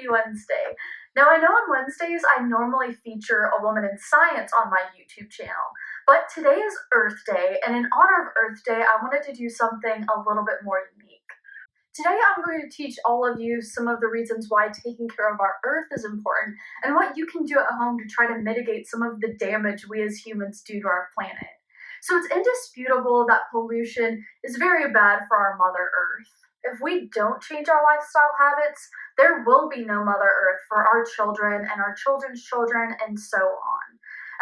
Happy Wednesday. Now, I know on Wednesdays I normally feature a woman in science on my YouTube channel, but today is Earth Day, and in honor of Earth Day, I wanted to do something a little bit more unique. Today, I'm going to teach all of you some of the reasons why taking care of our Earth is important and what you can do at home to try to mitigate some of the damage we as humans do to our planet. So it's indisputable that pollution is very bad for our Mother Earth. If we don't change our lifestyle habits, there will be no Mother Earth for our children and our children's children and so on.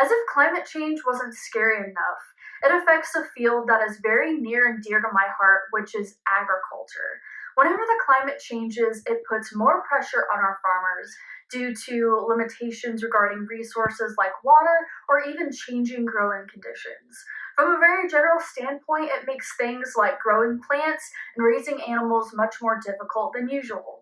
As if climate change wasn't scary enough, it affects a field that is very near and dear to my heart, which is agriculture. Whenever the climate changes, it puts more pressure on our farmers due to limitations regarding resources like water or even changing growing conditions. From a very general standpoint, it makes things like growing plants and raising animals much more difficult than usual.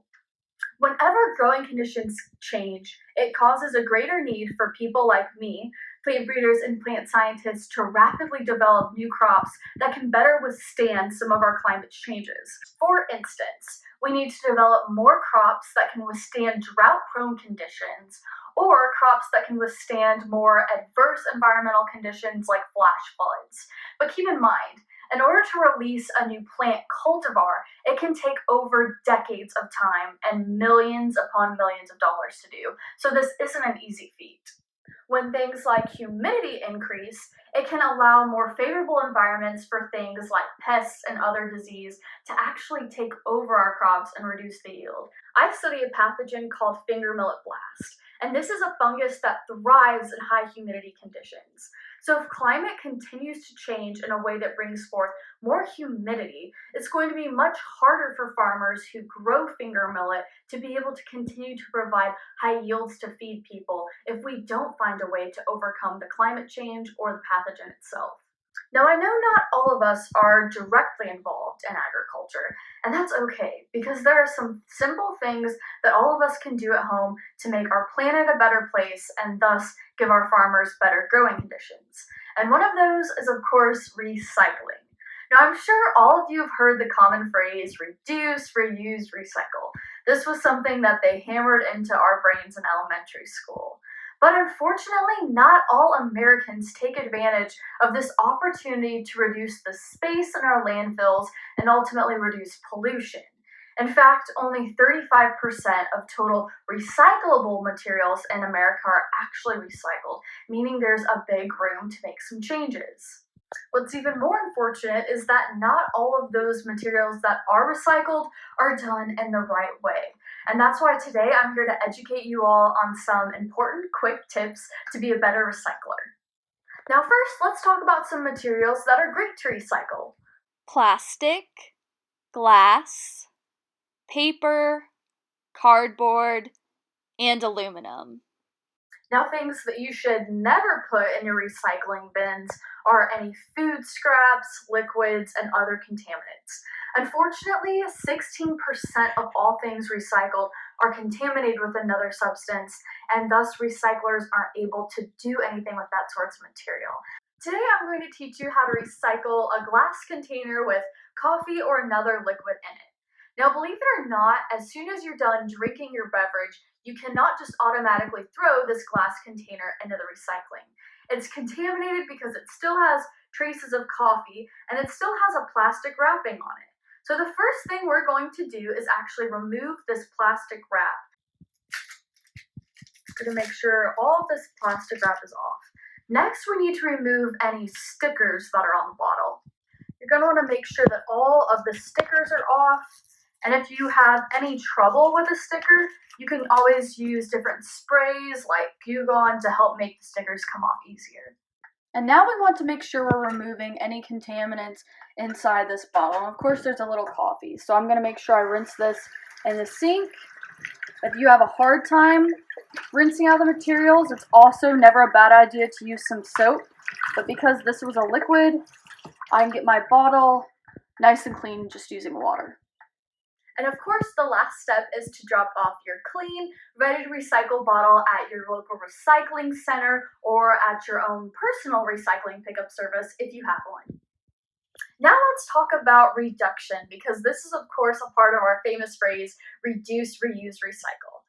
Whenever growing conditions change, it causes a greater need for people like me, plant breeders and plant scientists, to rapidly develop new crops that can better withstand some of our climate changes. For instance, we need to develop more crops that can withstand drought-prone conditions, or crops that can withstand more adverse environmental conditions like flash floods. But keep in mind, in order to release a new plant cultivar, it can take over decades of time and millions upon millions of dollars to do, so this isn't an easy feat. When things like humidity increase, it can allow more favorable environments for things like pests and other disease to actually take over our crops and reduce the yield. I study a pathogen called finger millet blast, and this is a fungus that thrives in high humidity conditions. So if climate continues to change in a way that brings forth more humidity, it's going to be much harder for farmers who grow finger millet to be able to continue to provide high yields to feed people if we don't find a way to overcome the climate change or the pathogen itself. Now, I know not all of us are directly involved in agriculture, and that's okay, because there are some simple things that all of us can do at home to make our planet a better place and thus give our farmers better growing conditions. And one of those is, of course, recycling. Now, I'm sure all of you have heard the common phrase, reduce, reuse, recycle. This was something that they hammered into our brains in elementary school. But unfortunately, not all Americans take advantage of this opportunity to reduce the space in our landfills and ultimately reduce pollution. In fact, only 35% of total recyclable materials in America are actually recycled, meaning there's a big room to make some changes. What's even more unfortunate is that not all of those materials that are recycled are done in the right way. And that's why today I'm here to educate you all on some important quick tips to be a better recycler. Now first, let's talk about some materials that are great to recycle. Plastic, glass, paper, cardboard, and aluminum. Now, things that you should never put in your recycling bins are any food scraps, liquids, and other contaminants. Unfortunately, 16% of all things recycled are contaminated with another substance, and thus recyclers aren't able to do anything with that sort of material. Today, I'm going to teach you how to recycle a glass container with coffee or another liquid in it. Now, believe it or not, as soon as you're done drinking your beverage, you cannot just automatically throw this glass container into the recycling. It's contaminated because it still has traces of coffee and it still has a plastic wrapping on it. So the first thing we're going to do is actually remove this plastic wrap. To make sure all of this plastic wrap is off. Next, we need to remove any stickers that are on the bottle. You're going to want to make sure that all of the stickers are off. And if you have any trouble with a sticker, you can always use different sprays like Goo Gone to help make the stickers come off easier. And now we want to make sure we're removing any contaminants inside this bottle. And of course, there's a little coffee. So I'm going to make sure I rinse this in the sink. If you have a hard time rinsing out the materials, it's also never a bad idea to use some soap. But because this was a liquid, I can get my bottle nice and clean just using water. And of course, the last step is to drop off your clean, ready to recycle bottle at your local recycling center or at your own personal recycling pickup service if you have one. Now let's talk about reduction, because this is of course a part of our famous phrase, reduce, reuse, recycle.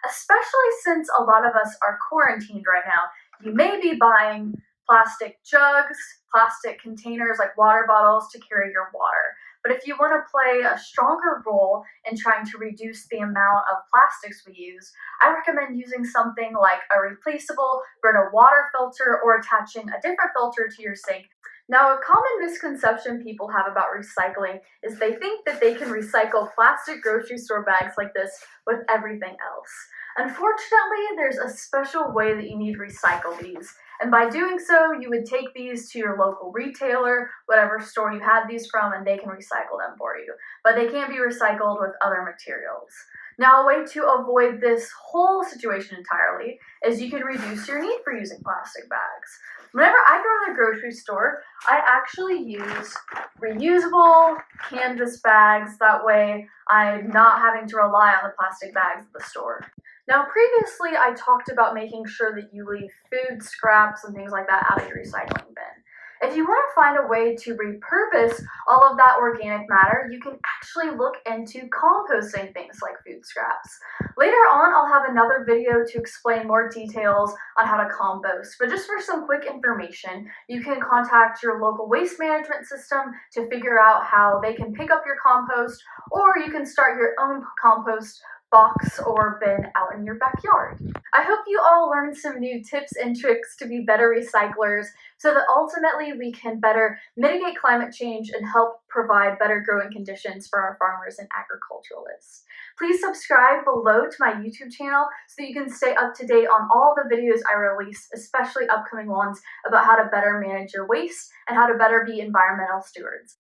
especially since a lot of us are quarantined right now. You may be buying plastic jugs, plastic containers like water bottles to carry your water. But if you want to play a stronger role in trying to reduce the amount of plastics we use, I recommend using something like a replaceable Brita water filter or attaching a different filter to your sink. Now, a common misconception people have about recycling is they think that they can recycle plastic grocery store bags like this with everything else. Unfortunately, there's a special way that you need to recycle these. And by doing so, you would take these to your local retailer, whatever store you had these from, and they can recycle them for you. But they can't be recycled with other materials. Now, a way to avoid this whole situation entirely is you can reduce your need for using plastic bags. Whenever I go to the grocery store, I actually use reusable canvas bags. That way, I'm not having to rely on the plastic bags at the store. Now, previously, I talked about making sure that you leave food scraps and things like that out of your recycling bin. If you want to find a way to repurpose all of that organic matter, you can actually look into composting things like food scraps. Later on, I'll have another video to explain more details on how to compost, but just for some quick information, you can contact your local waste management system to figure out how they can pick up your compost, or you can start your own compost box or bin out in your backyard. I hope you all learned some new tips and tricks to be better recyclers so that ultimately we can better mitigate climate change and help provide better growing conditions for our farmers and agriculturalists. Please subscribe below to my YouTube channel so that you can stay up to date on all the videos I release, especially upcoming ones about how to better manage your waste and how to better be environmental stewards.